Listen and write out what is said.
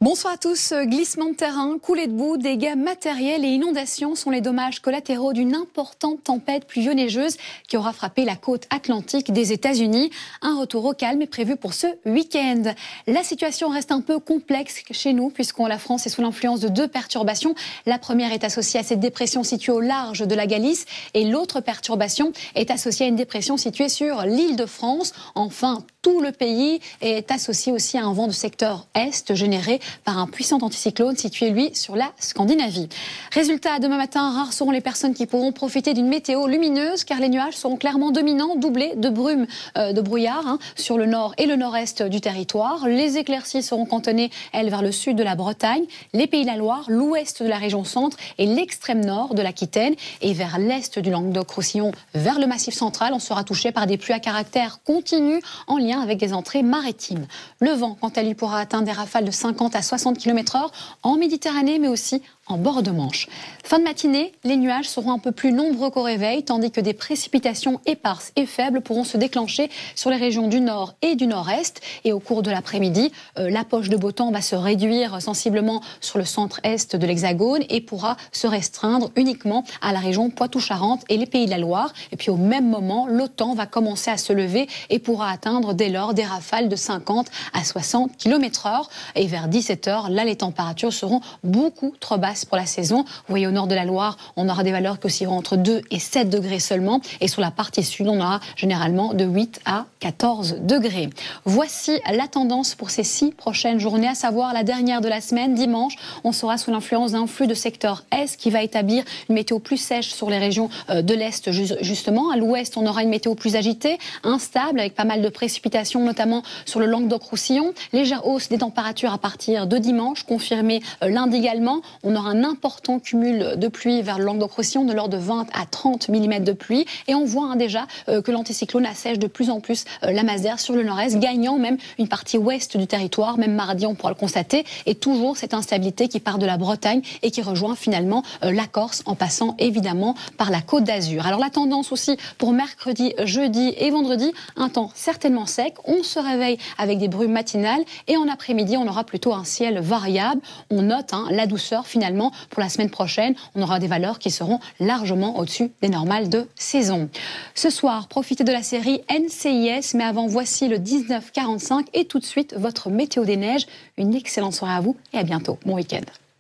Bonsoir à tous. Glissement de terrain, coulées de boue, dégâts matériels et inondations sont les dommages collatéraux d'une importante tempête pluvio-neigeuse qui aura frappé la côte atlantique des États-Unis. Un retour au calme est prévu pour ce week-end. La situation reste un peu complexe chez nous puisque la France est sous l'influence de deux perturbations. La première est associée à cette dépression située au large de la Galice et l'autre perturbation est associée à une dépression située sur l'Île-de-France. Enfin, tout le pays est associé aussi à un vent de secteur est généré par un puissant anticyclone situé, lui, sur la Scandinavie. Résultat, demain matin, rares seront les personnes qui pourront profiter d'une météo lumineuse car les nuages seront clairement dominants, doublés de brumes, de brouillard sur le nord et le nord-est du territoire. Les éclaircies seront cantonnées, elles, vers le sud de la Bretagne, les Pays de la Loire, l'ouest de la région centre et l'extrême nord de l'Aquitaine. Et vers l'est du Languedoc-Roussillon, vers le Massif central, on sera touché par des pluies à caractère continu en lien avec des entrées maritimes. Le vent, quant à lui, pourra atteindre des rafales de 50 à 60 km/h en Méditerranée, mais aussi en bord de Manche. Fin de matinée, les nuages seront un peu plus nombreux qu'au réveil, tandis que des précipitations éparses et faibles pourront se déclencher sur les régions du nord et du nord-est. Et au cours de l'après-midi, la poche de beau temps va se réduire sensiblement sur le centre-est de l'Hexagone et pourra se restreindre uniquement à la région Poitou-Charentes et les Pays de la Loire. Et puis au même moment, l'OTAN va commencer à se lever et pourra atteindre dès lors des rafales de 50 à 60 km/h. Et vers 17h, là, les températures seront beaucoup trop basses pour la saison. Vous voyez, au nord de la Loire, on aura des valeurs qui oscilleront entre 2 et 7 degrés seulement. Et sur la partie sud, on aura généralement de 8 à 14 degrés. Voici la tendance pour ces 6 prochaines journées, à savoir la dernière de la semaine. Dimanche, on sera sous l'influence d'un flux de secteur est qui va établir une météo plus sèche sur les régions de l'est, justement. À l'ouest, on aura une météo plus agitée, instable, avec pas mal de précipitations, notamment sur le Languedoc-Roussillon. Légère hausse des températures à partir de dimanche, confirmée lundi également. On aura un important cumul de pluie vers le Languedoc-Roussillon de l'ordre de 20 à 30 mm de pluie. Et on voit déjà que l'anticyclone assèche de plus en plus la masse d'air sur le nord-est, gagnant même une partie ouest du territoire. Même mardi, on pourra le constater. Et toujours cette instabilité qui part de la Bretagne et qui rejoint finalement la Corse en passant évidemment par la Côte d'Azur. Alors la tendance aussi pour mercredi, jeudi et vendredi, un temps certainement sec. On se réveille avec des brumes matinales et en après-midi, on aura plutôt un ciel variable. On note la douceur finalement pour la semaine prochaine. On aura des valeurs qui seront largement au-dessus des normales de saison. Ce soir, profitez de la série NCIS, mais avant, voici le 1945 et tout de suite votre météo des neiges. Une excellente soirée à vous et à bientôt. Bon week-end.